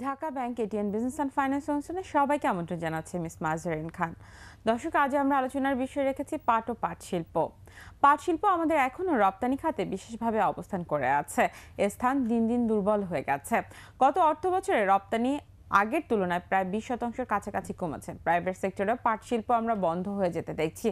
Dhaka bank ATN business and finance অনুষ্ঠানে সবাইকে আমন্ত্রণ জানাচ্ছে মিস মাজহারিন খান। দর্শক, আজ আমরা আলোচনার বিষয় রেখেছি পাট ও পাট শিল্প। পাট শিল্প আমাদের এখনও রপ্তানি খাতে বিশেষভাবে অবস্থান করে আছে। এ স্থান দিন দিন দুর্বল হয়ে গেছে। গত অর্থবছরে রপ্তানি আগের তুলনায় প্রায় 20% কাছাকাছি কমেছে। প্রাইভেট সেক্টরে পাট শিল্প আমরা বন্ধ হয়ে যেতে দেখছি।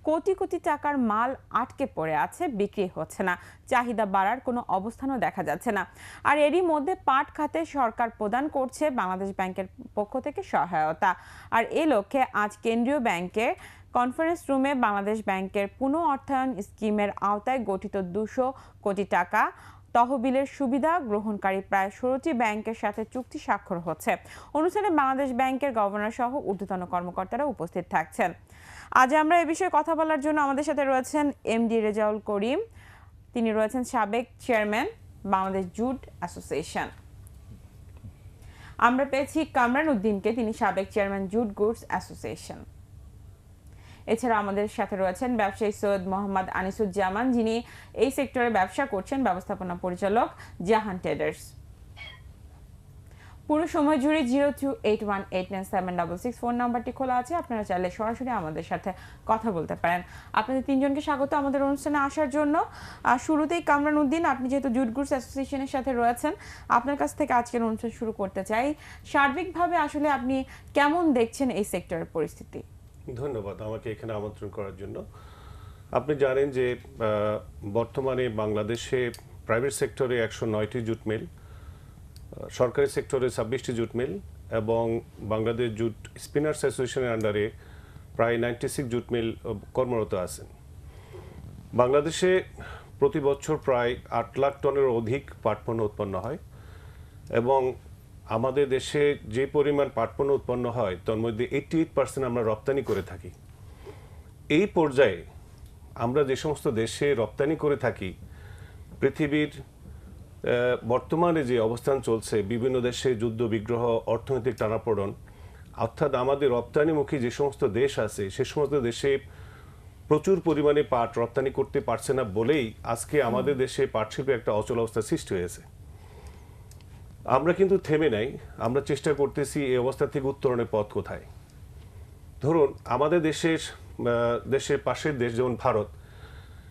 কোটি কোটি টাকার মাল আটকে পড়ে আছে, বিক্রি হচ্ছে না। চাহিদা বাড়ার কোনো অবস্থানও দেখা যাচ্ছে না। আর এরই মধ্যে পাট খাতে সরকার প্রদান করছে বাংলাদেশ ব্যাংকের পক্ষ থেকে সহায়তা। আর এ লক্ষ্যে আজ কেন্দ্রীয় ব্যাংকের কনফারেন্স রুমে বাংলাদেশ ব্যাংকের পুনঃ অর্থায়ন স্কিমের আওতায় গঠিত 200 কোটি টাকা তহবিলের সুবিধা গ্রহণকারী প্রায় 16টি ব্যাংকের সাথে চুক্তি স্বাক্ষর হচ্ছে। অনুষ্ঠানে বাংলাদেশ ব্যাংকের গভর্নর সহ ঊর্ধ্বতন কর্মকর্তারা উপস্থিত থাকছেন। আজ আমরা এ বিষয়ে কথা বলার জন্য আমাদের সাথে রয়েছেন এমডি রেজাউল করিম। তিনি রয়েছেন সাবেক চেয়ারম্যান বাংলাদেশ জুট অ্যাসোসিয়েশন। আমরা পেয়েছি কামরান উদ্দিনকে, তিনি সাবেক চেয়ারম্যান জুট গুডস অ্যাসোসিয়েশন। এছাড়া আমাদের সাথে রয়েছেন ব্যবসায়ী সৈয়দ মোহাম্মদ আনিসুজ্জামান, যিনি এই সেক্টরে ব্যবসা করছেন, ব্যবস্থাপনা পরিচালক জাহান ট্রেডার্স। পুরো সময় জুড়ে 0281897666 ফোন নাম্বারটি খোলা আছে। আপনারা চাইলে সরাসরি আমাদের সাথে কথা বলতে পারেন। আপনাদের তিনজনকে স্বাগত আমাদের অনুষ্ঠানে আসার জন্য। শুরুতেই কামরান উদ্দিন, আপনি যেহেতু জুট গুডস অ্যাসোসিয়েশনের সাথে রয়েছেন, আপনার কাছ থেকে আজকের অনুষ্ঠান শুরু করতে চাই। সার্বিকভাবে আসলে আপনি কেমন দেখছেন এই সেক্টরের পরিস্থিতি? ধন্যবাদ আমাকে এখানে আমন্ত্রণ করার জন্য। আপনি জানেন যে বর্তমানে বাংলাদেশে প্রাইভেট সেক্টরে 109টি জুট মিল, সরকারি সেক্টরে 26টি জুট মিল এবং বাংলাদেশ জুট স্পিনার্স অ্যাসোসিয়েশনের আন্ডারে প্রায় 96 জুট মিল কর্মরত আছেন। বাংলাদেশে প্রতি বছর প্রায় 8 লাখ টনের অধিক পাট পণ্য উৎপন্ন হয় এবং আমাদের দেশে যে পরিমাণ পাট পণ্য উৎপন্ন হয় তার মধ্যে 88% আমরা রপ্তানি করে থাকি। এই পর্যায়ে আমরা যে সমস্ত দেশে রপ্তানি করে থাকি, পৃথিবীর বর্তমানে যে অবস্থান চলছে, বিভিন্ন দেশে যুদ্ধ বিগ্রহ, অর্থনৈতিক টানাপোড়েন, অর্থাৎ আমাদের রপ্তানিমুখী যে সমস্ত দেশ আছে সে সমস্ত দেশে প্রচুর পরিমাণে পাট রপ্তানি করতে পারছে না বলেই আজকে আমাদের দেশে পাট শিল্পে একটা অচল অবস্থা সৃষ্টি হয়েছে। আমরা কিন্তু থেমে নাই, আমরা চেষ্টা করতেছি এই অবস্থা থেকে উত্তরণের পথ কোথায়। ধরুন আমাদের দেশের পাশের দেশ যেমন ভারত,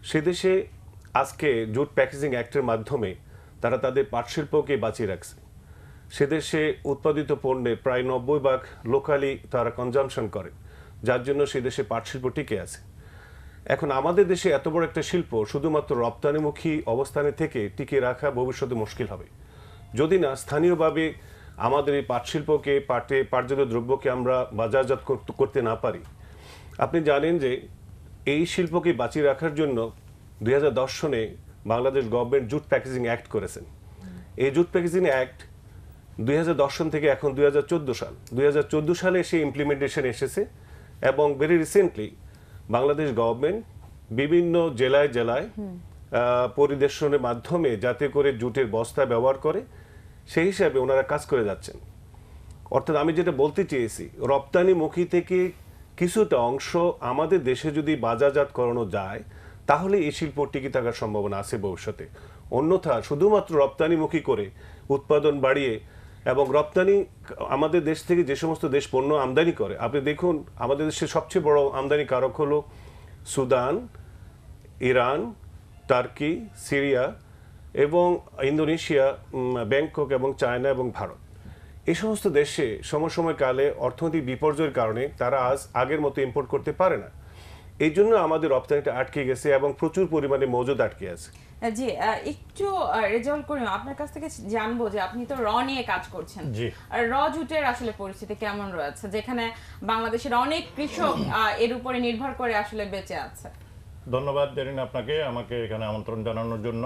সে দেশে আজকে জুট প্যাকেজিং অ্যাক্টের মাধ্যমে তারা তাদের পাট শিল্পকে বাঁচিয়ে রাখছে। সে দেশে উৎপাদিত পণ্যের প্রায় 90% লোকালি তারা কনজামশন করে, যার জন্য সে দেশে পাট শিল্প টিকে আছে। এখন আমাদের দেশে এত বড় একটা শিল্প শুধুমাত্র রপ্তানিমুখী অবস্থানে থেকে টিকে রাখা ভবিষ্যতে মুশকিল হবে যদি না স্থানীয়ভাবে আমাদের এই পাট শিল্পকে, পাটজাত দ্রব্যকে আমরা বাজারজাত করতে না পারি। আপনি জানেন যে এই শিল্পকে বাঁচিয়ে রাখার জন্য 2010 সনে Bangladesh government jute packaging act করেছেন। এই জুট প্যাকেজিং অ্যাক্ট 2010 সন থেকে এখন 2014 সালে সেই ইমপ্লিমেন্টেশন এসেছে এবং ভেরি রিসেন্টলি বাংলাদেশ গভর্নমেন্ট বিভিন্ন জেলায় জেলায় পরিদর্শনের মাধ্যমে যাতে করে জুটের বস্তা ব্যবহার করে সেই হিসাবে ওনারা কাজ করে যাচ্ছেন। অর্থাৎ আমি যেটা বলতে চেয়েছি, রপ্তানিমুখী থেকে কিছুটা অংশ আমাদের দেশে যদি বাজারজাত করানো যায় তাহলে এই শিল্প টিকে থাকার সম্ভাবনা আছে ভবিষ্যতে। অন্যথা শুধুমাত্র রপ্তানিমুখী করে উৎপাদন বাড়িয়ে এবং রপ্তানি আমাদের দেশ থেকে যে সমস্ত দেশ পণ্য আমদানি করে, আপনি দেখুন আমাদের দেশের সবচেয়ে বড় আমদানি কারক হলো সুদান, ইরান, টার্কি, সিরিয়া এবং ইন্দোনেশিয়া, ব্যাংকক এবং চায়না এবং ভারত। এই সমস্ত দেশে সময়কালে অর্থনৈতিক বিপর্যয়ের কারণে তারা আগের মতো ইম্পোর্ট করতে পারে না। এই জন্য আমাদের রপ্তানিটা আটকে গেছে এবং প্রচুর পরিমাণে মজুদ আটকে আছে। জি, একটু রেজাল্ট করি আপনার কাছ থেকে জানবো যে আপনি তো র নিয়ে কাজ করছেন। আর র জুটের আসলে পরিস্থিতি কেমন রয়েছে, যেখানে বাংলাদেশের অনেক কৃষক এর উপরে নির্ভর করে আসলে বেঁচে আছে? ধন্যবাদ জেরিন আপনাকে আমাকে এখানে আমন্ত্রণ জানানোর জন্য।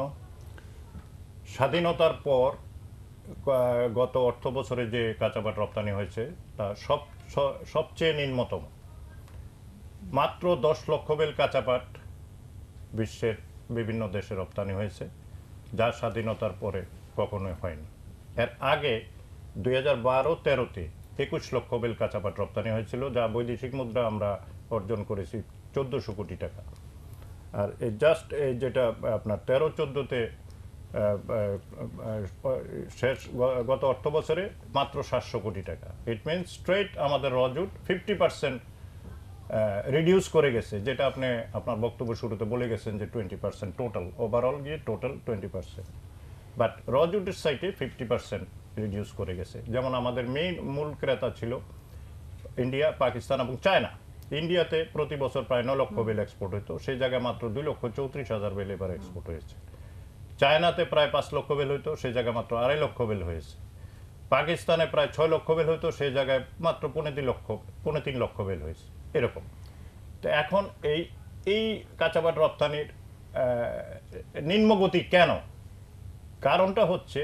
স্বাধীনতার পর গত অর্থ বছরে যে কাঁচাপাট রপ্তানি হয়েছে তা সবচেয়ে নিম্নতম। মাত্র 10 লক্ষ বেল কাঁচাপাট বিশ্বের বিভিন্ন দেশে রপ্তানি হয়েছে, যা স্বাধীনতার পরে কখনোই হয়নি। এর আগে 2012-13-তে 21 লক্ষ বেল কাঁচাপাট রপ্তানি হয়েছিল, যা বৈদেশিক মুদ্রা আমরা অর্জন করেছি 1400 কোটি টাকা। আর এই যেটা আপনার 13-14-তে গত অর্থ বছরে মাত্র 700 কোটি টাকা। ইট মিনস স্ট্রেট আমাদের রজুট 50% রিডিউস করে গেছে, যেটা আপনি আপনার বক্তব্য শুরুতে বলে গেছেন যে 20% টোটাল, ওভারঅল গিয়ে টোটাল 20%, বাট রজুটের সাইটে 50% রিডিউস করে গেছে। যেমন আমাদের মেইন মূল ক্রেতা ছিল ইন্ডিয়া, পাকিস্তান এবং চায়না। ইন্ডিয়াতে প্রতি বছর প্রায় 9 লক্ষ বেল এক্সপোর্ট হতো, সেই জায়গায় মাত্র 2,34,000 বেল এবার এক্সপোর্ট হয়েছে। চায়নাতে প্রায় 5 লক্ষ বেল হইতো, সেই জায়গায় মাত্র 2.5 লক্ষ বেল হয়েছে। পাকিস্তানে প্রায় 6 লক্ষ বেল হইতো, সেই জায়গায় মাত্র 3.5 লক্ষ বেল হয়েছে, এরকম। তো এখন এই কাঁচাপাট রপ্তানির নিম্নগতি কেন? কারণটা হচ্ছে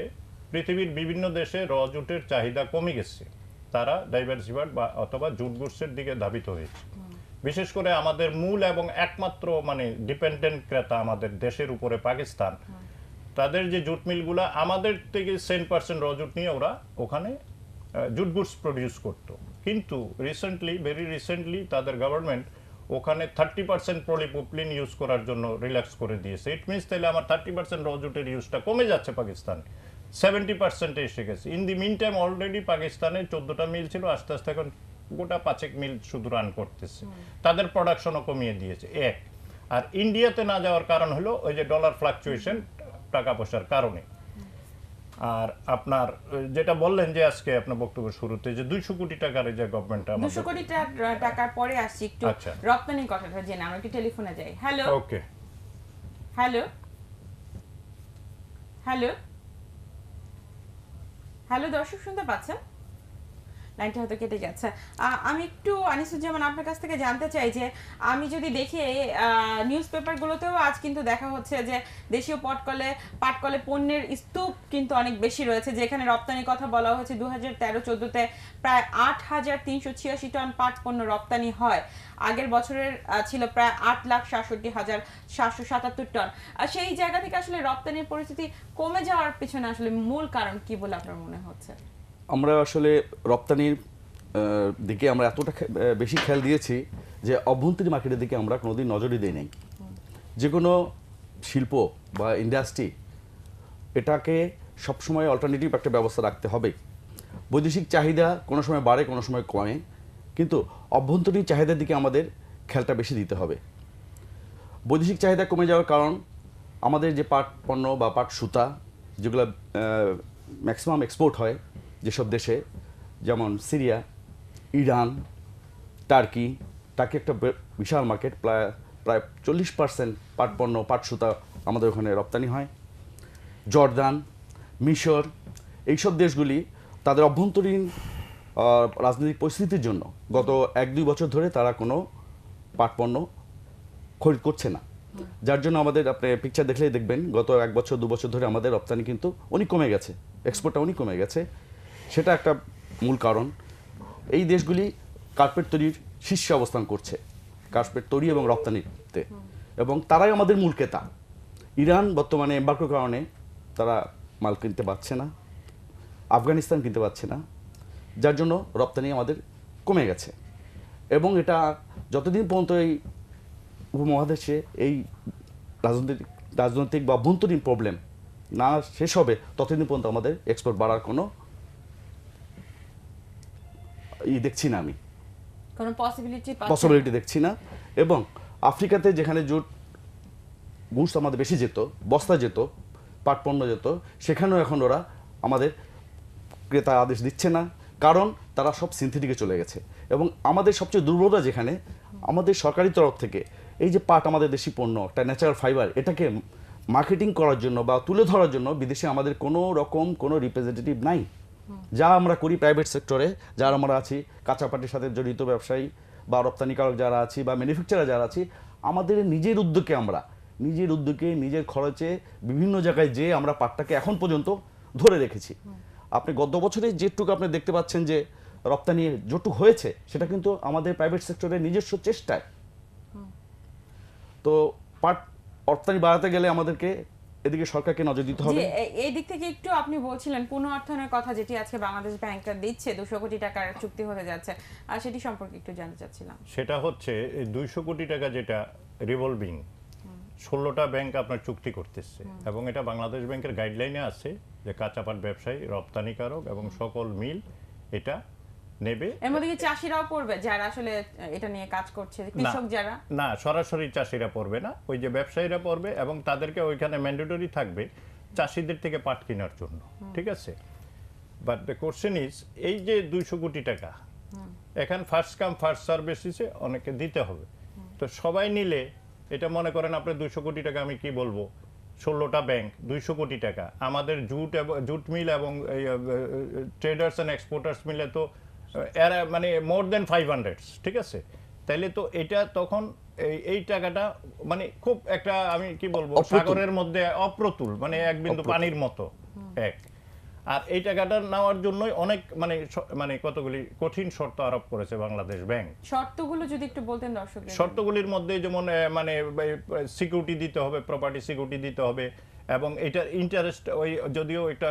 পৃথিবীর বিভিন্ন দেশে রজুটের চাহিদা কমে গেছে, তারা ডাইভার্সিফাইড বা অথবা জুট গুডসের দিকে ধাবিত হয়েছে। বিশেষ করে আমাদের মূল এবং একমাত্র মানে ডিপেন্ডেন্ট ক্রেতা আমাদের দেশের উপরে পাকিস্তান, তাদের যে জুট মিলগুলা আমাদের থেকে 10% রজুট নিয়ে ওরা ওখানে জুট গুডস প্রডিউস করতো, কিন্তু ভেরি রিসেন্টলি তাদের গভর্নমেন্ট ওখানে 30% পলিপ্রোপিলিন ইউজ করার জন্য রিল্যাক্স করে দিয়েছে। ইট মিনস তাহলে আমার 30% রজুটের ইউজটা কমে যাচ্ছে পাকিস্তানে, 70% এসে গেছে। In the meantime already পাকিস্তানে 14টা মিল ছিল, আস্তে আস্তে এখন গোটা 5 মিল শুধু রান করতেছে, তাদের প্রোডাকশনও কমিয়ে দিয়েছে এক। আর ইন্ডিয়াতে না যাওয়ার কারণ হলো ওই যে ডলার ফ্লাকচুয়েশন, টাকা পয়সার কারণে। আর আপনার যেটা বললেন যে আজকে আপনার বক্তব্য শুরুতে যে 200 কোটি টাকার যে গভর্নমেন্ট 200 কোটি টাকার পরে আসছি একটু আচ্ছা। রপ্তানির কথাটা জেনে আমরা একটু টেলিফোনে যাই। Hello okay, hello hello hello, দর্শক শুনতে পাচ্ছেন? লাইনটা হয়তো কেটে গেছে। আমি একটু আনিসুজ্জামান আপনার কাছ থেকে জানতে চাই যে আমি যদি দেখি নিউজ পেপারগুলোতেও আজ কিন্তু দেখা হচ্ছে যে দেশীয় পাটকলে পণ্যের স্তূপ কিন্তু অনেক বেশি রয়েছে, যেখানে রপ্তানির কথা বলা হয়েছে 2013-14তে প্রায় 8,386 টন পাট পণ্য রপ্তানি হয়। আগের বছরের ছিল প্রায় 8,67,777 টন। সেই জায়গা থেকে আসলে রপ্তানির পরিস্থিতি কমে যাওয়ার পিছনে আসলে মূল কারণ কি বলে আপনার মনে হচ্ছে? আমরা আসলে রপ্তানির দিকে আমরা এতটা বেশি খেয়াল দিয়েছি যে অভ্যন্তরীণ মার্কেটের দিকে আমরা কোনোদিন নজরই দিই নাই। যে কোনো শিল্প বা ইন্ডাস্ট্রি এটাকে সবসময় অল্টারনেটিভ একটা ব্যবস্থা রাখতে হবে। বৈদেশিক চাহিদা কোনো সময় বাড়ে, কোনো সময় কমে, কিন্তু অভ্যন্তরীণ চাহিদার দিকে আমাদের খেয়ালটা বেশি দিতে হবে। বৈদেশিক চাহিদা কমে যাওয়ার কারণ আমাদের যে পাট পণ্য বা পাট সুতা যেগুলো ম্যাক্সিমাম এক্সপোর্ট হয় যেসব দেশে, যেমন সিরিয়া, ইরান, টার্কি একটা বিশাল মার্কেট, প্রায় 40% পাট পণ্য পাট সুতা আমাদের ওখানে রপ্তানি হয়। জর্দান, মিশর, এইসব দেশগুলি তাদের অভ্যন্তরীণ রাজনৈতিক পরিস্থিতির জন্য গত 1-2 বছর ধরে তারা কোনো পাট পণ্য খরিদ করছে না, যার জন্য আমাদের আপনি পিকচার দেখলেই দেখবেন গত 1-2 বছর ধরে আমাদের রপ্তানি কিন্তু অনেক কমে গেছে, এক্সপোর্টটা অনেক কমে গেছে। সেটা একটা মূল কারণ। এই দেশগুলি কার্পেট তৈরির শীর্ষে অবস্থান করছে, কার্পেট তৈরি এবং রপ্তানিতে, এবং তারাই আমাদের মূল ক্রেতা। ইরান বর্তমানে এমবার্গোর কারণে তারা মাল কিনতে পারছে না, আফগানিস্তান কিনতে পারছে না, যার জন্য রপ্তানি আমাদের কমে গেছে। এবং এটা যতদিন পর্যন্ত এই উপমহাদেশে এই রাজনৈতিক বা অভ্যন্তরীণ প্রবলেম না শেষ হবে, ততদিন পর্যন্ত আমাদের এক্সপোর্ট বাড়ার কোনো দেখছি না, আমি কোনো পসিবিলিটি দেখছি না। এবং আফ্রিকাতে যেখানে জুট গুডস আমাদের বেশি যেত, বস্তা যেত, পাট পণ্য যেত, সেখানেও এখন ওরা আমাদের ক্রেতা আদেশ দিচ্ছে না, কারণ তারা সব সিনথেটিকে চলে গেছে। এবং আমাদের সবচেয়ে দুর্বলতা যেখানে, আমাদের সরকারি তরফ থেকে এই যে পাট আমাদের দেশি পণ্য, একটা ন্যাচারাল ফাইবার, এটাকে মার্কেটিং করার জন্য বা তুলে ধরার জন্য বিদেশে আমাদের কোনো রকম কোনো রিপ্রেজেন্টেটিভ নাই। যা আমরা করি প্রাইভেট সেক্টরে, যারা আমরা আছি কাঁচা পাটের সাথে জড়িত ব্যবসায়ী বা রপ্তানিকারক যারা আছি বা ম্যানুফ্যাকচারার যারা আছি, আমাদের নিজের উদ্যোগে নিজের খরচে বিভিন্ন জায়গায় যেয়ে আমরা পাটটাকে এখন পর্যন্ত ধরে রেখেছি। আপনি গত বছরে যেটুকু আপনি দেখতে পাচ্ছেন যে রপ্তানি যেটুকু হয়েছে, সেটা কিন্তু আমাদের প্রাইভেট সেক্টরের নিজস্ব চেষ্টায়। তো পাট রপ্তানি বাড়াতে গেলে আমাদেরকে এদিকে সরকারকে নজর দিতে হবে। এই দিক থেকে একটু আপনি বলছিলেন পুনঃঅর্থায়নের কথা, যেটি আজকে বাংলাদেশ ব্যাংকটা দিচ্ছে 200 কোটি টাকার চুক্তি হতে যাচ্ছে, আর সেটি সম্পর্কে একটু জানতে চাচ্ছিলাম। সেটা হচ্ছে 200 কোটি টাকা যেটা রিভলভিং, 16টা ব্যাংক আপনার চুক্তি করতেছে এবং এটা বাংলাদেশ ব্যাংকের গাইডলাইনে আছে যে কাঁচা পাট ব্যবসায়ী, রপ্তানিকারক এবং সকল মিল এটা নেবে। এর মধ্যে কি চাষিরাও পড়বে যারা আসলে এটা নিয়ে কাজ করছে, কৃষক যারা? না, সরাসরি চাষিরা পড়বে না, ওই যে ব্যবসায়ীরা পড়বে এবং তাদেরকে ওইখানে ম্যান্ডেটরি থাকবে চাষিদের থেকে পাট কেনার জন্য, ঠিক আছে? বাট দ্য কোশ্চেন ইজ, এই যে 200 কোটি টাকা এখন ফার্স্ট কাম ফার্স্ট সার্ভ বেসিসে অনেকে দিতে হবে। তো সবাই নিলে এটা মনে করেন আপনি 200 কোটি টাকা, আমি কি বলবো, 16টা ব্যাংক 200 কোটি টাকা, আমাদের জুট মিল এবং ট্রেডার্স অ্যান্ড এক্সপোর্টার্স মিলে তো এরা মানে মোর দেন 500, ঠিক আছে? তাইলে তো এটা তখন এই টাকাটা মানে খুব একটা, আমি কি বলবো, সাগরের মধ্যে অপ্রতুল, মানে এক বিন্দু পানির মতো এক। আর এই টাকাটা নেওয়ার জন্যই অনেক মানে কতগুলি কঠিন শর্ত আরোপ করেছে বাংলাদেশ ব্যাংক। শর্তগুলো যদি একটু বলতেন দর্শকদের। শর্তগুলির মধ্যে যেমন মানে সিকিউরিটি দিতে হবে, প্রপার্টি সিকিউরিটি দিতে হবে এবং এটার ইন্টারেস্ট ওই যদিও এটা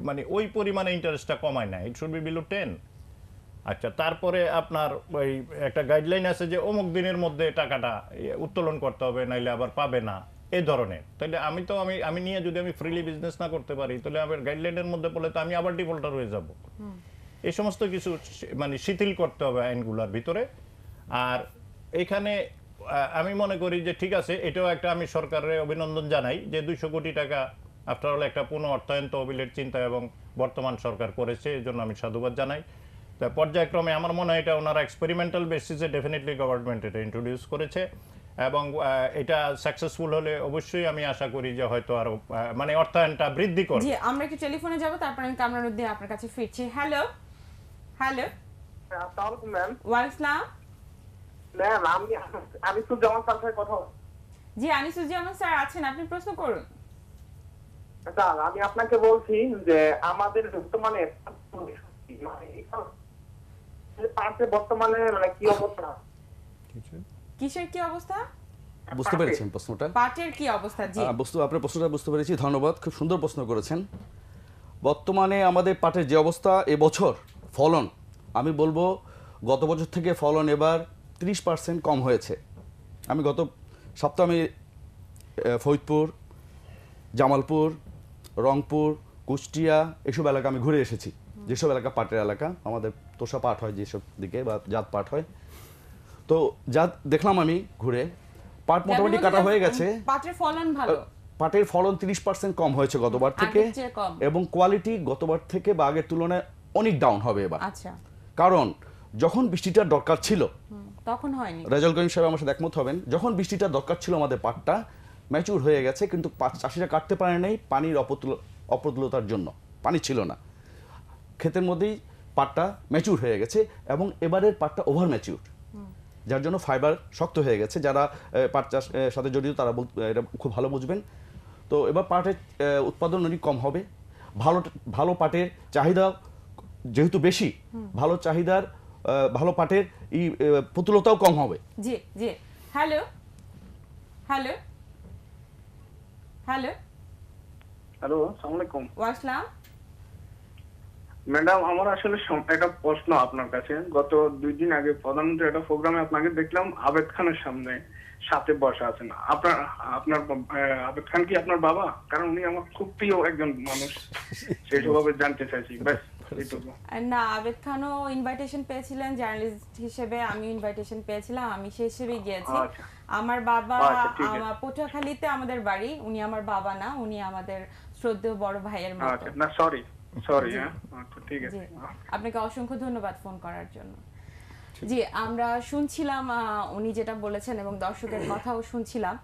মানে ওই পরিমাণে ইন্টারেস্টটা কমায় না, ইট শুড বি বিলো 10। আচ্ছা, তারপরে আপনার ওই একটা গাইডলাইন আছে যে অমুক দিনের মধ্যে টাকাটা উত্তোলন করতে হবে, নাইলে আবার পাবে না, এই ধরনের। তাহলে আমি নিয়ে যদি আমি ফ্রিলি বিজনেস না করতে পারি, তাহলে আমার গাইডলাইনের মধ্যে পড়লে তো আমি আবার ডিফল্টার হয়ে যাব। এই সমস্ত কিছু মানে শিথিল করতে হবে আইনগুলোর ভিতরে। আর এখানে আমি মনে করি যে ঠিক আছে, এটাও একটা, আমি সরকারের অভিনন্দন জানাই যে 200 কোটি টাকা আফটার অল একটা পুনঃ অর্থায়ন তহবিলের চিন্তা এবং বর্তমান সরকার করেছে, এই জন্য আমি সাধুবাদ জানাই। তা পর্যায়ক্রমে আমার মনে হয় এটা ওনারা এক্সপেরিমেন্টাল বেসিসে ডেফিনেটলি গভর্নমেন্ট এটা ইন্ট্রোডিউস করেছে এবং এটা সাকসেসফুল হলে অবশ্যই আমি আশা করি যে হয়তো আরো মানে অর্থায়নটা বৃদ্ধি করবে। জি, আমরা একটু টেলিফোনে যাব, তারপর আমি কামরানুদ্দিন আপনার কাছে ফিরছি। হ্যালো হ্যালো, আসসালামু আলাইকুম ম্যাম। ওয়ালাইকুম আসসালাম। ম্যাম, আমি আনিসুজ্জামান স্যার সাথে কথা বলছি। জি, আনিসুজ্জামান স্যার আছেন, আপনি প্রশ্ন করুন। স্যার, আমি আপনাকে বলছি যে আমাদের বর্তমানে বর্তমানে মানে কি অবস্থা? কিসের কি অবস্থা? বুঝতে পেরেছেন প্রশ্নটা? পাটের কি অবস্থা? জি, আপনার প্রশ্নটা বুঝতে পেরেছি, ধন্যবাদ, খুব সুন্দর প্রশ্ন করেছেন। বর্তমানে আমাদের পাটের যে অবস্থা, এবছর ফলন আমি বলবো গত বছর থেকে ফলন এবার 30% কম হয়েছে। আমি গত সপ্তাহে আমি ফরিদপুর, জামালপুর, রংপুর, কুষ্টিয়া এসব এলাকা আমি ঘুরে এসেছি। যেসব এলাকা পাটের এলাকা, আমাদের তোষা পাট হয় যেসব দিকে বা জাত পাট হয়, তো জাত দেখলাম আমি ঘুরে, পাট মোটামুটি কাটা হয়ে গেছে। পাটের ফলন ভালো, পাটের ফলন 30% কম হয়েছে গতবার থেকে, আগের চেয়ে কম। এবং কোয়ালিটি গতবার থেকে বা আগের তুলনায় অনেক ডাউন হবে এবার। আচ্ছা, কারণ যখন বৃষ্টিটার দরকার ছিল, তখন হয়নি। রেজাল করিম সাহেব আমার সাথে একমত হবেন, যখন বৃষ্টিটার দরকার ছিল আমাদের পাটটা ম্যাচিউর হয়ে গেছে, কিন্তু চাষিরা কাটতে পারে নাই পানির অপ্রতুলতার জন্য, পানি ছিল না ক্ষেতের মধ্যেই, পাটটা ম্যাচিউর হয়ে গেছে এবং এবারের পাটটা ওভার ম্যাচিউর, যার জন্য ফাইবার শক্ত হয়ে গেছে। যারা পাট চাষ সাথে জড়িত তারা এটা খুব ভালো বুঝবেন। তো এবার পাটের উৎপাদন অনেক কম হবে। ভালো পাটের চাহিদা যেহেতু বেশি, ভালো চাহিদার ভালো পাটের প্রতুলতাও কম হবে। জি জি, হ্যালো হ্যালো হ্যালো, হ্যালো, আসসালামু আলাইকুম ওয়াসলাম। ম্যাডাম, আমার আসলে একটা প্রশ্ন আপনার কাছে। গত 2 দিন আগে প্রধানমন্ত্রী একটা প্রোগ্রামে আপনাকে দেখলাম আবেদ খানের সাথে বসা আছেন। আপনার আবেদ খান কি আপনার বাবা? কারণ উনি আমার খুব প্রিয় একজন মানুষ, সেই স্বভাবে জানতে চাইছি। ব্যাস এইটুকু। না, আবেদ খানও ইনভাইটেশন পেয়েছিলেন জার্নালিস্ট হিসেবে, আমি ইনভাইটেশন পেয়েছিলাম, আমি সেই হিসেবেই গিয়েছি। আচ্ছা। আমার বাবা আচ্ছা, ঠিক আছে। আমার পটুয়াখালীতে আমাদের বাড়ি, উনি আমার বাবা না, উনি আমাদের শ্রদ্ধেয় বড় ভাইয়ের মতো। আচ্ছা, না সরি, হ্যাঁ, আচ্ছা ঠিক জি, আছে। আপনাকে অসংখ্য ধন্যবাদ ফোন করার জন্য। জি, আমরা শুনছিলাম উনি যেটা বলেছেন এবং দর্শকের কথাও শুনছিলাম।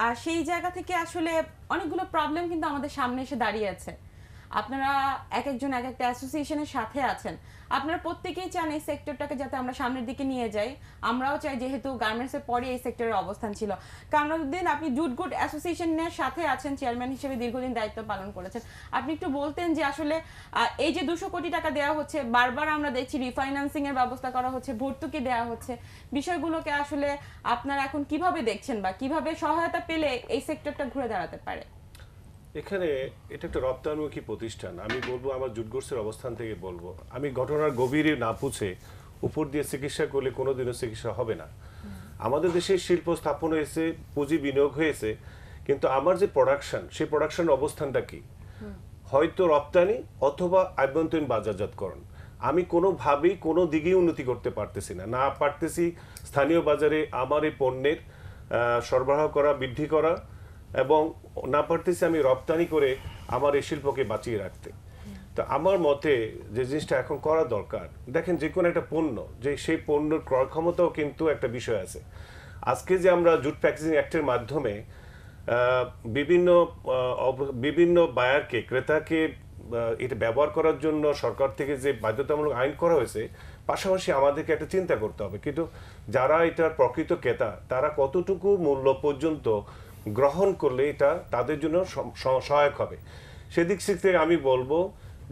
আর সেই জায়গা থেকে আসলে অনেকগুলো প্রবলেম কিন্তু আমাদের সামনে এসে দাঁড়িয়ে আছে। আপনারা এক একজন এক একটা অ্যাসোসিয়েশনের সাথে আছেন, আপনারা প্রত্যেকেই চান এই সেক্টরটাকে যাতে আমরা সামনের দিকে নিয়ে যাই। আমরাও চাই, যেহেতু গার্মেন্টসের পরে এই সেক্টরের অবস্থান ছিল। কামরুদ্দিন, আপনি জুট গুড অ্যাসোসিয়েশনের সাথে আছেন, চেয়ারম্যান হিসেবে দীর্ঘদিন দায়িত্ব পালন করেছেন। আপনি একটু বলতেন যে আসলে এই যে 200 কোটি টাকা দেওয়া হচ্ছে, বারবার আমরা দেখছি রিফাইন্যান্সিং এর ব্যবস্থা করা হচ্ছে, ভর্তুকি দেওয়া হচ্ছে, বিষয়গুলোকে আসলে আপনারা এখন কিভাবে দেখছেন বা কিভাবে সহায়তা পেলে এই সেক্টরটা ঘুরে দাঁড়াতে পারে? এখানে এটা একটা রপ্তানিমুখী প্রতিষ্ঠান। আমি বলবো, আমার জুটগোর্সের অবস্থান থেকে বলবো, আমি ঘটনার গভীরে না পুছে উপর দিয়ে চিকিৎসা করলে কোনোদিনও চিকিৎসা হবে না। আমাদের দেশে শিল্প স্থাপন হয়েছে, পুঁজি বিনিয়োগ হয়েছে, কিন্তু আমার যে প্রোডাকশন, সেই প্রোডাকশনের অবস্থানটা কি? হয়তো রপ্তানি অথবা আভ্যন্তরীণ বাজারজাতকরণ। আমি কোনোভাবেই কোনো দিকেই উন্নতি করতে পারতেছি না, না পারতেছি স্থানীয় বাজারে আমার এই পণ্যের সরবরাহ করা, বৃদ্ধি করা, এবং না পারতেছি আমি রপ্তানি করে আমার এই শিল্পকে বাঁচিয়ে রাখতে। তো আমার মতে যে জিনিসটা এখন করা দরকার, দেখেন যে কোনো একটা পণ্য, যে সেই পণ্যের ক্রয় ক্ষমতাও কিন্তু একটা বিষয় আছে। আজকে যে আমরা জুট প্যাকেজিং অ্যাক্টের মাধ্যমে বিভিন্ন বায়ারকে, ক্রেতাকে এটা ব্যবহার করার জন্য সরকার থেকে যে বাধ্যতামূলক আইন করা হয়েছে, পাশাপাশি আমাদেরকে একটা চিন্তা করতে হবে, কিন্তু যারা এটার প্রকৃত ক্রেতা তারা কতটুকু মূল্য পর্যন্ত গ্রহণ করলে এটা তাদের জন্য সহায়ক হবে। সেদিক থেকে আমি বলবো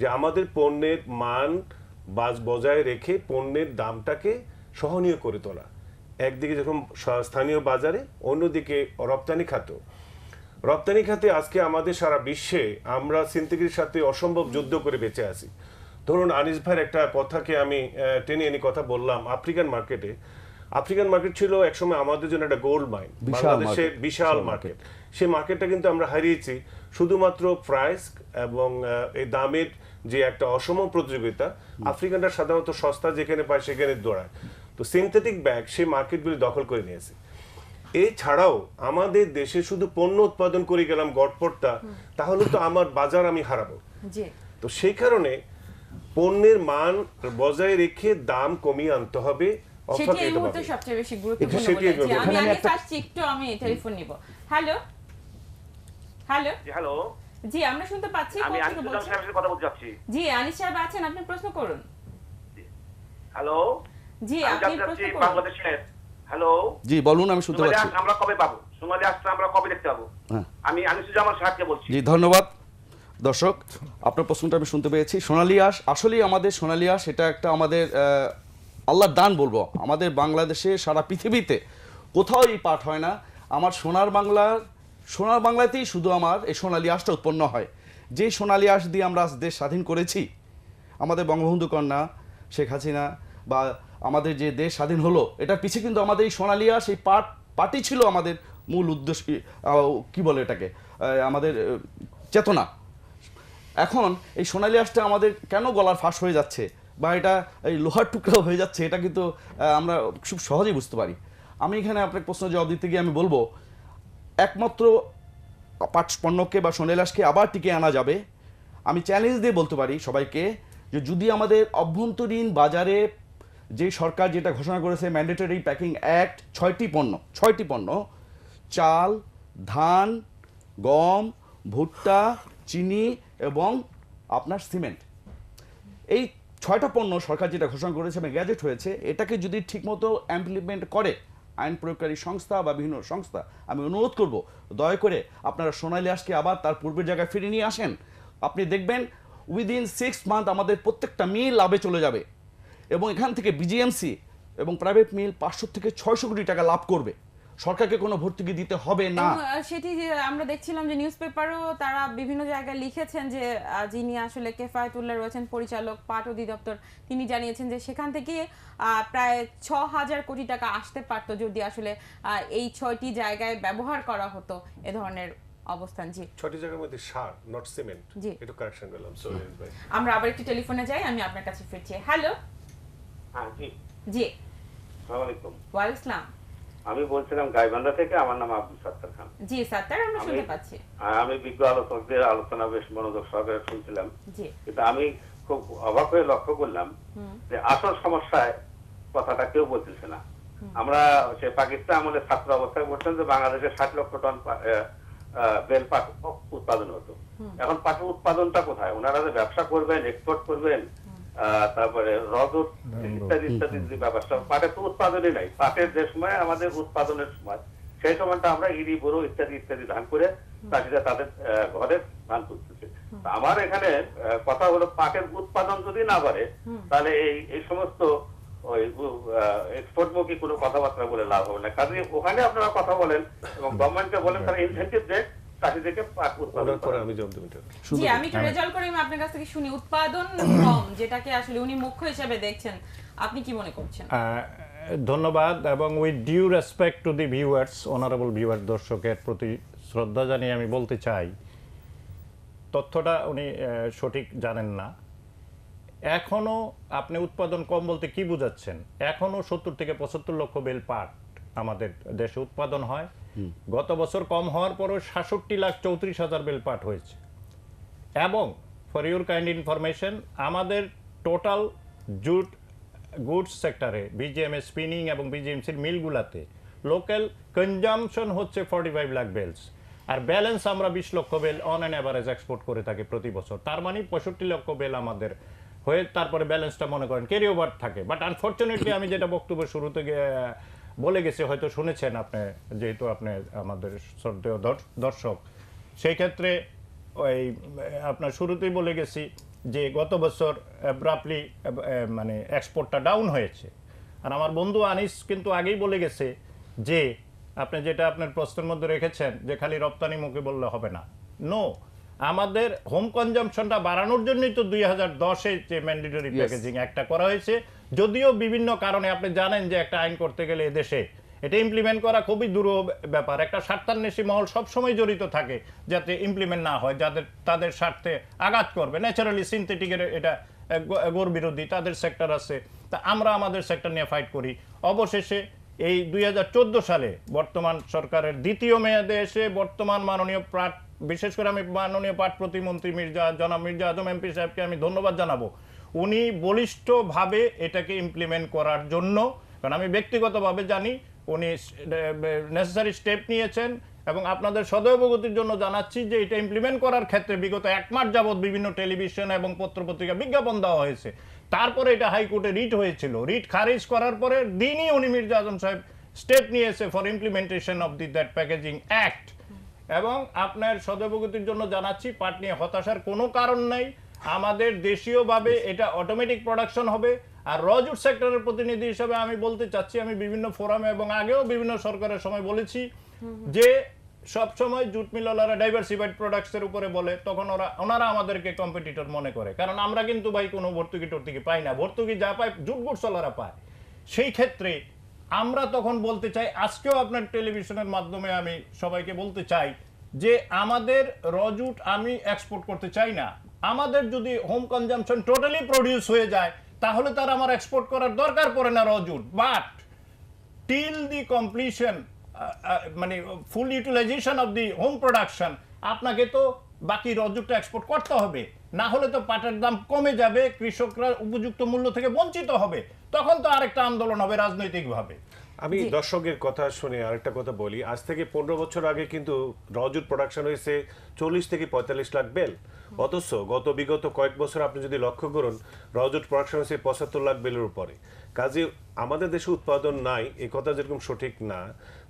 যে আমাদের পণ্যের মান বজায় রেখে পণ্যের দামটাকে সহনীয় করে তোলা, একদিকে যেরকম স্থানীয় বাজারে, অন্যদিকে রপ্তানি খাতে আজকে আমাদের সারা বিশ্বে আমরা সিনথেটিকের সাথে অসম্ভব যুদ্ধ করে বেঁচে আছি। ধরুন আনিস ভাইয়ের একটা কথাকে আমি টেনে এনে কথা বললাম, আফ্রিকান মার্কেট ছিল একসময় আমাদের জন্য একটা গোল্ড মাইন, বাংলাদেশের বিশাল মার্কেট। সেই মার্কেটটা কিন্তু আমরা হারিয়েছি শুধুমাত্র প্রাইস এবং এই দামের যে একটা অসম প্রতিযোগিতা। আফ্রিকানরা সাধারণত সস্তা যেখানে পায় সেখানে দৌড়ায়, তো সিনথেটিক ব্যাগ সেই মার্কেটগুলি দখল করে নিয়েছে। এছাড়াও আমাদের দেশে শুধু পণ্য উৎপাদন করে গেলাম গড়পড়তা, তাহলে তো আমার বাজার আমি হারাবো। তো সেই কারণে পণ্যের মান বজায় রেখে দাম কমিয়ে আনতে হবে। সেটি এই মুহূর্তে সবচেয়ে বেশি গুরুত্বপূর্ণ বলেছি। আমি আনিস আসছি, একটু আমি টেলিফোন নিব। হ্যালো, জি আমরা শুনতে পাচ্ছি। আমি আনিস সাহেবের সাথে কথা বলতে যাচ্ছি। জি আনিস সাহেব আছেন, আপনি প্রশ্ন করুন। হ্যালো, জি আপনি প্রশ্ন করুন। বাংলাদেশের হ্যালো, জি বলুন, আমি শুনতে পাচ্ছি। আমরা কবে পাবো সোনালী আঁশ? আমরা কবে দেখতে পাবো? আমি আনিসুজ্জামান সাহেবকে বলছি। জি ধন্যবাদ। দর্শক, আপনার প্রশ্নটা আমি শুনতে পেয়েছি। সোনালী আঁশ, আসলেই আমাদের সোনালী আঁশ এটা একটা আমাদের আল্লাহর দান বলবো। আমাদের বাংলাদেশে, সারা পৃথিবীতে কোথাও এই পাট হয় না। আমার সোনার বাংলাতেই শুধু আমার এই সোনালী আঁশটা উৎপন্ন হয়। যেই সোনালী আঁশ দিয়ে আমরা দেশ স্বাধীন করেছি, আমাদের বঙ্গবন্ধু কন্যা শেখ হাসিনা, বা আমাদের যে দেশ স্বাধীন হলো, এটার পিছিয়ে কিন্তু আমাদের এই সোনালী আঁশ, এই পাটই ছিল আমাদের মূল উদ্দেশ্য, কি বলে এটাকে, আমাদের চেতনা। এখন এই সোনালী আঁশটা আমাদের কেন গলার ফাঁস হয়ে যাচ্ছে, বা এটা এই লোহার টুকরাও হয়ে যাচ্ছে, এটা কিন্তু আমরা খুব সহজেই বুঝতে পারি। আমি এখানে আপনার প্রশ্ন জবাব দিতে গিয়ে আমি বলবো, একমাত্র পাট পণ্যকে বা সোনালী আঁশকে আবার টিকে আনা যাবে। আমি চ্যালেঞ্জ দিয়ে বলতে পারি সবাইকে, যে যদি আমাদের অভ্যন্তরীণ বাজারে যে সরকার যেটা ঘোষণা করেছে, ম্যান্ডেটরি প্যাকিং অ্যাক্ট, 6টি পণ্য, চাল, ধান, গম, ভুট্টা, চিনি এবং আপনার সিমেন্ট, এই 6টা পণ্য সরকার যেটা ঘোষণা করেছে এবং গ্যাজেট হয়েছে, এটাকে যদি ঠিকমতো ইমপ্লিমেন্ট করে আইন প্রয়োগকারী সংস্থা বা বিভিন্ন সংস্থা, আমি অনুরোধ করব দয়া করে আপনারা সোনালী আঁশকে আবার তার পূর্বের জায়গায় ফিরিয়ে নিয়ে আসেন। আপনি দেখবেন উইদিন 6 মান্থ আমাদের প্রত্যেকটা মিল লাভে চলে যাবে, এবং এখান থেকে বিজিএমসি এবং প্রাইভেট মিল 500 থেকে 600 কোটি টাকা লাভ করবে। সরকারকে কোনো ভর্তুকি দিতে হবে না। সেটি যে আমরা দেখছিলাম যে নিউজ পেপারও তারা বিভিন্ন জায়গায় লিখেছেন যে যিনি আসলে কেফায়েতুল্লাহ রয়েছেন পরিচালক পাট অধিদপ্তর, তিনি জানিয়েছেন যে সেখান থেকে প্রায় 6000 কোটি টাকা আসতে পারতো যদি আসলে এই 6টি জায়গায় ব্যবহার করা হতো এ ধরনের অবস্থান। জি 6টি জায়গার মধ্যে সার, নট সিমেন্ট। জি একটু কারেকশন করলাম, সরি ভাই। আমরা আবার একটু টেলিফোনে যাই, আমি আপনার কাছে ফিরছি। হ্যালো, হ্যাঁ জি, জি আসসালামু আলাইকুম। ওয়ালাইকুম আসসালাম। আমি বলছিলাম গাইবান্ধা থেকে, আমার নাম আব্দুল সাত্তার খান। জি সাত্তার, আমরা শুনতে পাচ্ছি। আমি বিজ্ঞ আলোচকদের আলোচনা বেশ মনোযোগ সহকারে শুনছিলাম, জি কিন্তু আমি খুব অবাক হয়ে লক্ষ্য করলাম যে আসল সমস্যায় কথাটা কেউ বলতেছে না। আমরা সে পাকিস্তান আমলে ছাত্র অবস্থায় বলছেন যে বাংলাদেশে 60 লক্ষ টন বেল পাট উৎপাদন হতো। এখন পাটের উৎপাদনটা কোথায়? ওনারা যে ব্যবসা করবেন, এক্সপোর্ট করবেন, তারপরে রজত ইত্যাদি যে ব্যবস্থা, পাটের তো উৎপাদনই নাই। পাটের যে সময় আমাদের উৎপাদনের সময়, সেই সময়টা আমরা ইরি বোরো ইত্যাদি ধান করে চাষিরা তাদের ঘরে ধান তুলতেছে। আমার এখানে কথা হলো, পাটের উৎপাদন যদি না বাড়ে তাহলে এই সমস্ত ওই এক্সপোর্টমুখী কোনো কথাবার্তা বলে লাভ হবে না। কাজে ওখানে আপনারা কথা বলেন এবং গভর্নমেন্টকে বলেন তারা ইনসেন্টিভ দেয় চাষিদেরকে পাট উৎপাদন করে। আমি জবাব দেব। জি আমি একটু রেজাল্ট করে আমি আপনার কাছ থেকে শুনি, উৎপাদন কম যেটাকে আসলে উনি মুখ্য হিসেবে দেখছেন, আপনি কি মনে করছেন? ধন্যবাদ, এবং with due respect to the viewers, honourable viewer, দর্শকের প্রতি শ্রদ্ধা জানিয়ে আমি বলতে চাই তথ্যটা উনি সঠিক জানেন না। এখনো আপনি উৎপাদন কম বলতে কি বুঝাচ্ছেন? এখনো 70 থেকে 75 লক্ষ বেল পাট আমাদের দেশে উৎপাদন হয়। গত বছর কম হওয়ার পরও 66,34,000 বেল পাট হয়েছে। এবং ফর ইউর কাইন্ড ইনফরমেশন, আমাদের টোটাল জুট গুডস সেক্টরে বিজিএমএস স্পিনিং এবং বিজিএমসির মিলগুলাতে লোকাল কনজামশন হচ্ছে 45 লাখ বেলস, আর ব্যালেন্স আমরা 20 লক্ষ bale on an average export করে থাকি প্রতি বছর। তার মানে 65 লক্ষ বেল আমাদের হয়ে তারপরে ব্যালেন্সটা মনে করেন ক্যারি ওভার থাকে। বাট আনফর্চুনেটলি আমি যেটা বক্তব্য শুরুতে বলে গেছি, হয়তো শুনেছেন আপনি, যেহেতু আপনি আমাদের শ্রদ্ধেয় দর্শক, সেই ক্ষেত্রে ওই আপনার শুরুতেই বলে গেছি যে গত বছর অ্যাব্রাপ্টলি মানে এক্সপোর্টটা ডাউন হয়েছে। আর আমার বন্ধু আনিস কিন্তু আগেই বলে গেছে যে আপনি যেটা আপনার প্রশ্নের মধ্যে রেখেছেন যে খালি রপ্তানি মুখে বললে হবে না, নো, আমাদের হোম কনজাম্পশনটা বাড়ানোর জন্যই তো 2010-এ যে ম্যান্ডেটরি প্যাকেজিং একটা করা হয়েছে। যদিও বিভিন্ন কারণে আপনি জানেন যে একটা আইন করতে গেলে এদেশে এটা ইমপ্লিমেন্ট করা খুবই দুরূহ ব্যাপার। একটা স্বার্থান্বেষী মহল সবসময় জড়িত থাকে যাতে ইমপ্লিমেন্ট না হয়, যাদের তাদের স্বার্থে আঘাত করবে। ন্যাচারালি সিনথেটিকের এটা গোর বিরোধী, তাদের সেক্টর আছে, তা আমরা আমাদের সেক্টর নিয়ে ফাইট করি। অবশেষে এই 2014 সালে বর্তমান সরকারের দ্বিতীয় মেয়াদে এসে বর্তমান মাননীয় বিশেষ করে আমি মাননীয় পাট প্রতিমন্ত্রী জনাব মির্জা আজম এমপি সাহেবকে আমি ধন্যবাদ জানাবো। উনি বলিষ্ঠভাবে এটাকে ইমপ্লিমেন্ট করার জন্য, কারণ আমি ব্যক্তিগতভাবে জানি উনি নেসেসারি স্টেপ নিয়েছেন, এবং আপনাদের সদয়বগতির জন্য জানাচ্ছি যে এটা ইমপ্লিমেন্ট করার ক্ষেত্রে বিগত 1 মাস যাবৎ বিভিন্ন টেলিভিশন এবং পত্রপত্রিকা বিজ্ঞাপন দেওয়া হয়েছে। তারপরে এটা হাইকোর্টে রিট হয়েছিল, রিট খারিজ করার পরে দিনই উনি মির্জা আজম সাহেব স্টেপ নিয়েছে for implementation of that packaging act. এবং আপনার সদয়বগতির জন্য জানাচ্ছি পাট নিয়ে হতাশার কোনো কারণ নাই। আমাদের দেশীয়ভাবে এটা অটোমেটিক প্রোডাকশন হবে। আর রজুট সেক্টরের প্রতিনিধি হিসেবে আমি বলতে চাচ্ছি, আমি বিভিন্ন ফোরামে এবং আগেও বিভিন্ন সরকারের সময় বলেছি যে সব সময় জুট মিলওয়ালারা ডাইভার্সিফাইড প্রোডাক্টসের উপরে বলে, তখন ওনারা আমাদেরকে কম্পিটিটর মনে করে। কারণ আমরা কিন্তু ভাই কোনো ভর্তুকি টর্তুকি পাই না, ভর্তুকি যা পায় জুট গুডসওয়ালারা পায়। সেই ক্ষেত্রে আমরা তখন বলতে চাই, আজকেও আপনার টেলিভিশনের মাধ্যমে আমি সবাইকে বলতে চাই যে আমাদের রজুট আমি এক্সপোর্ট করতে চাই না। আমাদের যদি হোম কনজাম্পশন টোটালি প্রডিউস হয়ে যায় তাহলে তার আমার এক্সপোর্ট করার দরকার পড়ে না রজুট। বাট টিল দি কমপ্লিশন মানে full utilization of the home production আপনাকে তো বাকি রজুটটা এক্সপোর্ট করতে হবে, না হলে তো পাটের দাম কমে যাবে, কৃষকরা উপযুক্ত মূল্য থেকে বঞ্চিত হবে, তখন তো আরেকটা আন্দোলন হবে রাজনৈতিকভাবে। আমি দর্শকের কথা শুনে আরেকটা কথা বলি। আজ থেকে 15 বছর আগে কিন্তু রজুট প্রোডাকশন হয়েছে 40 থেকে 45 লাখ বেল, অথচ বিগত কয়েক বছর আপনি যদি লক্ষ্য করুন রজুট প্রোডাকশন হয়েছে 75 লাখ বেলের উপরে। কাজে আমাদের দেশে উৎপাদন নাই এই কথা যেরকম সঠিক না,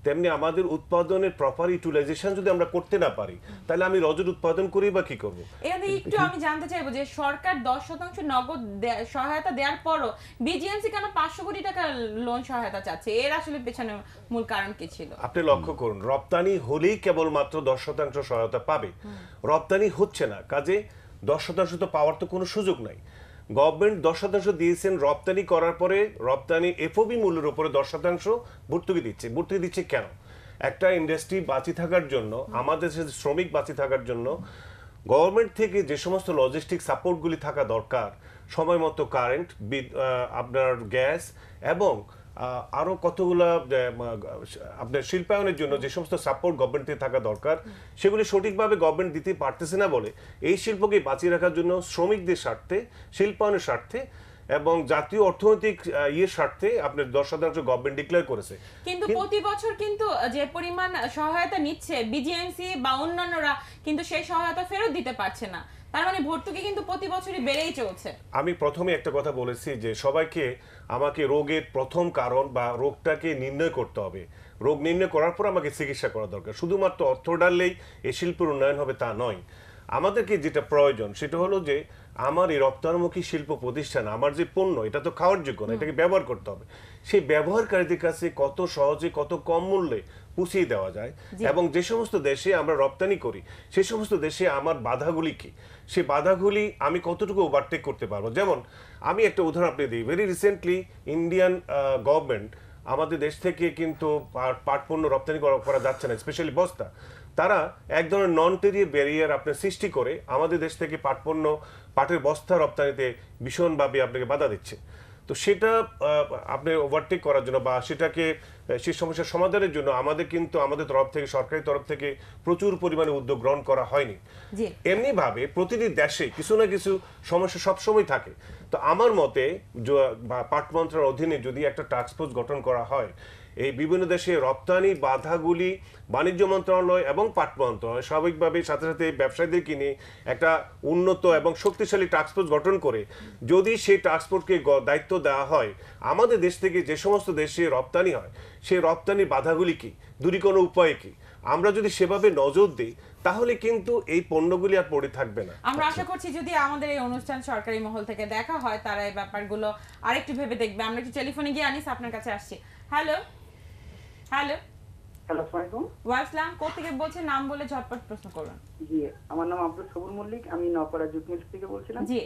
তেমনি আমাদের উৎপাদনের প্রপার ইউটিলাইজেশন যদি আমরা করতে না পারি তাহলে আমি রজুট উৎপাদন করি বা কি করব? এখানে একটু আমি জানতে চাইবো যে সরকার 10% নগদ সহায়তা দেওয়ার পরও বিজিএমসি কেন 500 কোটি টাকা লোন সহায়তা চাচ্ছে? এর আসলে পেছনে মূল কারণ কি ছিল? আপনি লক্ষ্য করুন, রপ্তানি হলেই কেবলমাত্র 10% সহায়তা পাবে, রপ্তানি হচ্ছে না। কাজে 10% তো পাওয়ার তো কোনো সুযোগ নাই। গভর্নমেন্ট 10% দিয়েছেন, রপ্তানি করার পরে রপ্তানি এফওবি মূল্যের উপরে 10% ভর্তুকি দিচ্ছে। ভর্তুকি দিচ্ছে কেন? একটা ইন্ডাস্ট্রি বাঁচি থাকার জন্য, আমাদের শ্রমিক বাঁচি থাকার জন্য গভর্নমেন্ট থেকে যে সমস্ত লজিস্টিক সাপোর্টগুলি থাকা দরকার, সময় মতো কারেন্ট, আপনার গ্যাস এবং আরো কতগুলা আপনার শিল্পায়নের জন্য যে সমস্ত সাপোর্ট গভর্নমেন্ট থেকে থাকা দরকার, সেগুলি সঠিকভাবে গভর্নমেন্ট দিতে পারতেছে না বলে এই শিল্পকে বাঁচিয়ে রাখার জন্য শ্রমিকদের স্বার্থে, শিল্পায়নের স্বার্থে এবং জাতীয় অর্থনৈতিক স্বার্থে আপনার 10% গভর্নমেন্ট ডিক্লেয়ার করেছে। কিন্তু প্রতি বছর কিন্তু যে পরিমাণ সহায়তা নিচ্ছে বিজিএমসি বা অন্যান্যরা কিন্তু সেই সহায়তা ফেরত দিতে পারছে না। তার মানে ভর্তুকি কিন্তু প্রতি বছরই বেড়েই চলছে। আমি প্রথমে একটা কথা বলেছি যে সবাইকে আমাকে রোগের প্রথম কারণ বা রোগটাকে নির্ণয় করতে হবে, রোগ নির্ণয় করার পর আমাকে চিকিৎসা করা দরকার। শুধুমাত্র অর্থ ডাললেই এই শিল্পের উন্নয়ন হবে তা নয়। আমাদেরকে যেটা প্রয়োজন সেটা হলো যে আমার এই রপ্তানিমুখী শিল্প প্রতিষ্ঠান, আমার যে পণ্য এটা তো খাওয়ার যোগ্য না, এটাকে ব্যবহার করতে হবে। সেই ব্যবহারকারীদের কাছে কত সহজে কত কম মূল্যে পুষিয়ে দেওয়া যায় এবং যে সমস্ত দেশে আমরা রপ্তানি করি সেই সমস্ত দেশে আমার বাধাগুলি কি, সেই বাধাগুলি আমি কতটুকু ওভারটেক করতে পারবো। যেমন আমি একটা উদাহরণ আপনি দিই, ভেরি রিসেন্টলি ইন্ডিয়ান গভর্নমেন্ট আমাদের দেশ থেকে কিন্তু পাট পণ্য রপ্তানি করা যাচ্ছে না, স্পেশালি বস্তা। তারা এক ধরনের নন টেরিয়ার ব্যারিয়ার আপনার সৃষ্টি করে আমাদের দেশ থেকে পাটের বস্তা রপ্তানিতে ভীষণভাবে আপনাকে বাধা দিচ্ছে। তো সেটা আপনি ওভারটেক করার জন্য বা সেটাকে সেই সমস্যার সমাধানের জন্য আমাদের তরফ থেকে, সরকারি তরফ থেকে প্রচুর পরিমাণে উদ্যোগ গ্রহণ করা হয়নি। এমনিভাবে প্রতিটি দেশে কিছু না কিছু সমস্যা সবসময় থাকে। তো আমার মতে পাট মন্ত্রণালয়ের অধীনে যদি একটা টাস্ক ফোর্স গঠন করা হয়, এই বিভিন্ন দেশে রপ্তানি বাধাগুলি বাণিজ্য মন্ত্রণালয় এবং পাট মন্ত্রণালয় স্বাভাবিকভাবে সাথে সাথে ব্যবসায়ীদেরকে নিয়ে একটা উন্নত এবং শক্তিশালী টাস্ক ফোর্স গঠন করে যদি সেই টাস্ক ফোর্সকে দায়িত্ব দেওয়া হয় আমাদের দেশ থেকে যে সমস্ত দেশে রপ্তানি হয় সেই রপ্তানির বাধাগুলি কি, দূরীকরণের উপায় কি, আমরা যদি সেভাবে নজর দিই তাহলে কিন্তু এই পণ্যগুলি আর পড়ে থাকবে না। আমরা আশা করছি যদি আমাদের এই অনুষ্ঠান সরকারি মহল থেকে দেখা হয় তারা এই ব্যাপারগুলো আরেকটু ভেবে দেখবে। আমরা একটু টেলিফোনে গিয়ে আনিস আপনার কাছে আসছি। হ্যালো হ্যালো হ্যালো, আসসালামু আলাইকুম। ওয়াসলাম, কোথেকে বলছেন? নাম বলে ঝটপট প্রশ্ন করুন। জি, আমার নাম আব্দুল সবুর মল্লিক, আমি নওপাড়া জুট মিল থেকে বলছিলাম। জি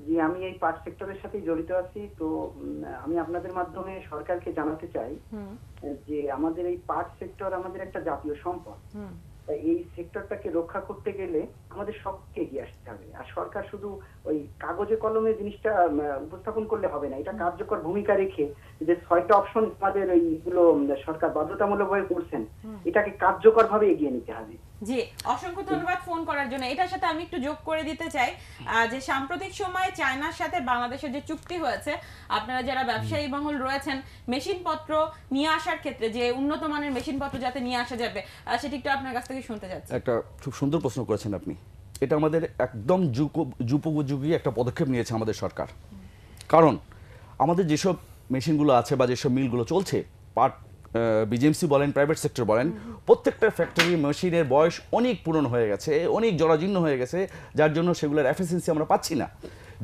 জি, আমি এই পাট সেক্টরের সাথে জড়িত আছি। তো আমি আপনাদের মাধ্যমে সরকারকে জানাতে চাই যে আমাদের এই পাট সেক্টর আমাদের একটা জাতীয় সম্পদ। তাই এই সেক্টরটাকে রক্ষা করতে গেলে আমাদের সবকে এগিয়ে আসতে হবে। আর সরকার শুধু ওই কাগজে কলমে জিনিসটা উপস্থাপন করলে হবে না, এটা কার্যকর ভূমিকা রেখে যে 6টা অপশন আমাদের এইগুলো সরকার বাধ্যতামূলক ভাবে করছেন, এটাকে কার্যকর ভাবে এগিয়ে নিতে হবে। জি, অসংখ্য ধন্যবাদ ফোন করার জন্য। এটার সাথে আমি একটু যোগ করে দিতে চাই যে সাম্প্রতিক সময়ে চায়নার সাথে বাংলাদেশের যে চুক্তি হয়েছে, আপনারা যারা ব্যবসায়ী মহল রয়েছেন মেশিনপত্র নিয়ে আসার ক্ষেত্রে যে উন্নত মানের মেশিনপত্র যাতে নিয়ে আসা যাবে সেটা একটু আপনার কাছ থেকে শুনতে চাচ্ছি। একটা খুব সুন্দর প্রশ্ন করেছেন আপনি। এটা আমাদের একদম যুগোপযোগী একটা পদক্ষেপ নিয়েছে আমাদের সরকার। কারণ আমাদের যেসব মেশিনগুলো আছে বা যেসব মিলগুলো চলছে, পাট বিজিএমসি বলেন, প্রাইভেট সেক্টর বলেন, প্রত্যেকটা ফ্যাক্টরি মেশিনের বয়স অনেক পুরনো হয়ে গেছে, অনেক জরাজীর্ণ হয়ে গেছে, যার জন্য সেগুলোর এফিসিয়েন্সি আমরা পাচ্ছি না।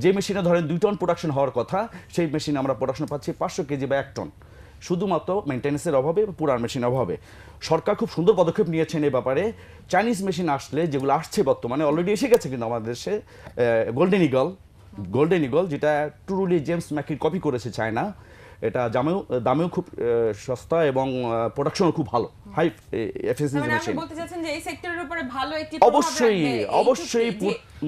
যে মেশিনে ধরেন 2 টন প্রোডাকশন হওয়ার কথা, সেই মেশিনে আমরা প্রোডাকশন পাচ্ছি 500 কেজি বা 1 টন, শুধুমাত্র মেনটেন্যান্সের অভাবে, পুরান মেশিনের অভাবে। সরকার খুব সুন্দর পদক্ষেপ নিয়েছেন এই ব্যাপারে। চাইনিজ মেশিন আসলে, যেগুলো আসছে বর্তমানে অলরেডি এসে গেছে কিন্তু আমাদের দেশে, গোল্ডেন ইগল যেটা ট্রুলি জেমস ম্যাকির কপি করেছে চায়না, এটা দামেও খুব সস্তা এবং প্রোডাকশনও খুব ভালো, হাই এফিসিয়েন্সি মেশিন। আপনি বলতে চাচ্ছেন যে এই সেক্টরের উপরে ভালো একটি অবশ্যই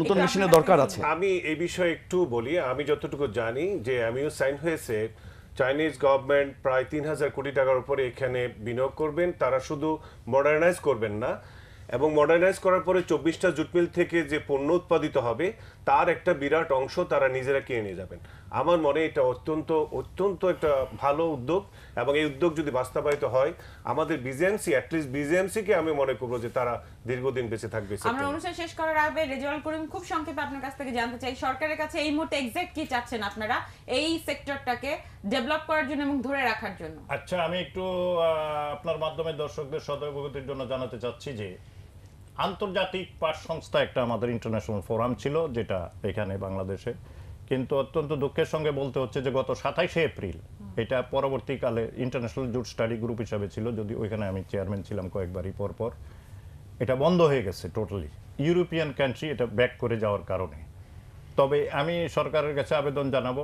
নতুন মেশিনের দরকার আছে। আমি এই বিষয়ে একটু বলি। আমি যতটুকু জানি যে আমিও সাইন হয়েছে, চাইনিজ গভর্নমেন্ট প্রায় 3000 কোটি টাকার উপরে এখানে বিনিয়োগ করবেন। তারা শুধু মডার্নাইজ করবেন না, এবং মডার্নাইজ করার পরে 24টা জুট মিল থেকে যে পণ্য উৎপাদিত হবে তার একটা বিরাট অংশ তারা নিজেরা কিনে নিয়ে যাবেন। আমার মনে এটা অত্যন্ত একটা ভালো উদ্যোগ, এবং এই উদ্যোগ যদি বাস্তবায়িত হয় আমাদের বিজিএমসি-কে আমি মনে করবো যে তারা দীর্ঘদিন বেঁচে থাকবে। আমরা অনুষ্ঠান শেষ করার আগে রেজাউল করিম, খুব সংক্ষেপে আপনার কাছ থেকে জানতে চাই সরকারের কাছে এই মুহূর্তে এক্সাক্ট কি চাচ্ছেন আপনারা এই সেক্টরটাকে ডেভেলপ করার জন্য এবং ধরে রাখার জন্য? আচ্ছা, আমি একটু আপনার মাধ্যমে দর্শকদের সদবগতির জন্য জানাতে চাচ্ছি যে আন্তর্জাতিক পাট সংস্থা একটা আমাদের ইন্টারন্যাশনাল ফোরাম ছিল, যেটা এখানে বাংলাদেশে, কিন্তু অত্যন্ত দুঃখের সঙ্গে বলতে হচ্ছে যে গত 27শে এপ্রিল, এটা পরবর্তীকালে ইন্টারন্যাশনাল জুট স্টাডি গ্রুপ হিসাবে ছিল, যদি ওইখানে আমি চেয়ারম্যান ছিলাম কয়েকবারই পর, এটা বন্ধ হয়ে গেছে টোটালি, ইউরোপিয়ান কান্ট্রি এটা ব্যাক করে যাওয়ার কারণে। তবে আমি সরকারের কাছে আবেদন জানাবো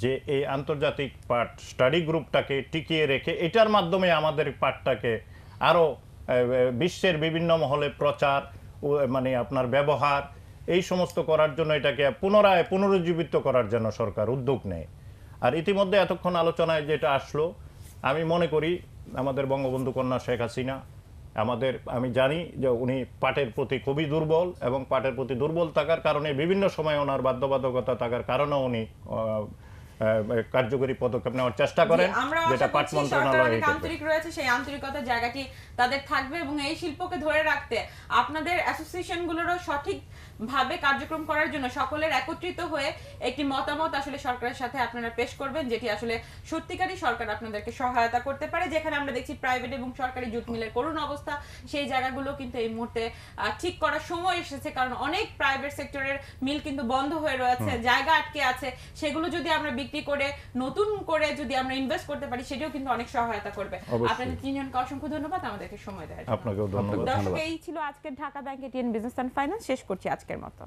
যে এই আন্তর্জাতিক পাট স্টাডি গ্রুপটাকে টিকিয়ে রেখে এটার মাধ্যমে আমাদের পাটটাকে আরও বিশ্বের বিভিন্ন মহলে প্রচার, মানে আপনার ব্যবহার, এই সমস্ত করার জন্য এটাকে পুনরুজ্জীবিত করার জন্য সরকার উদ্যোগ নেয়। আর ইতিমধ্যে এতক্ষণ আলোচনায় যেটা আসলো, আমি মনে করি আমাদের বঙ্গবন্ধু কন্যা শেখ হাসিনা আমি জানি যে উনি পাটের প্রতি খুবই দুর্বল, এবং পাটের প্রতি দুর্বল থাকার কারণে বিভিন্ন সময় ওনার বাধ্যবাধকতা থাকার কারণেও উনি কার্যকরী পদক্ষেপ নেওয়ার চেষ্টা করেন, যেটা পাট মন্ত্রণালয় আন্তরিক রয়েছে, সেই আন্তরিকতার জায়গাটি তাদের থাকবে, এবং এই শিল্পকে ধরে রাখতে আপনাদের অ্যাসোসিয়েশনগুলোরও সঠিক ভাবে কার্যক্রম করার জন্য সকলের একত্রিত হয়ে একটি মতামত আসলে সরকারের সাথে আপনারা পেশ করবেন, যেটি আসলে সত্যিকারই সরকার আপনাদেরকে সহায়তা করতে পারে। যেখানে আমরা দেখছি প্রাইভেট এবং সরকারি জুট মিলের করুণ অবস্থা, সেই জায়গাগুলো কিন্তু এই মুহূর্তে ঠিক করার সময় এসেছে, কারণ অনেক প্রাইভেট সেক্টরের মিল কিন্তু বন্ধ হয়ে রয়েছে, জায়গা আটকে আছে। সেগুলো যদি আমরা বিক্রি করে নতুন করে যদি আমরা ইনভেস্ট করতে পারি, সেটাও কিন্তু অনেক সহায়তা করবে। আপনাদের তিনজনকে অসংখ্য ধন্যবাদ আমাদেরকে সময় দেওয়ার জন্য। আপনাকেও ধন্যবাদ। দর্শক, এই ছিল আজকের Dhaka bank ATN business and finance. শেষ করছি আজকের মতো।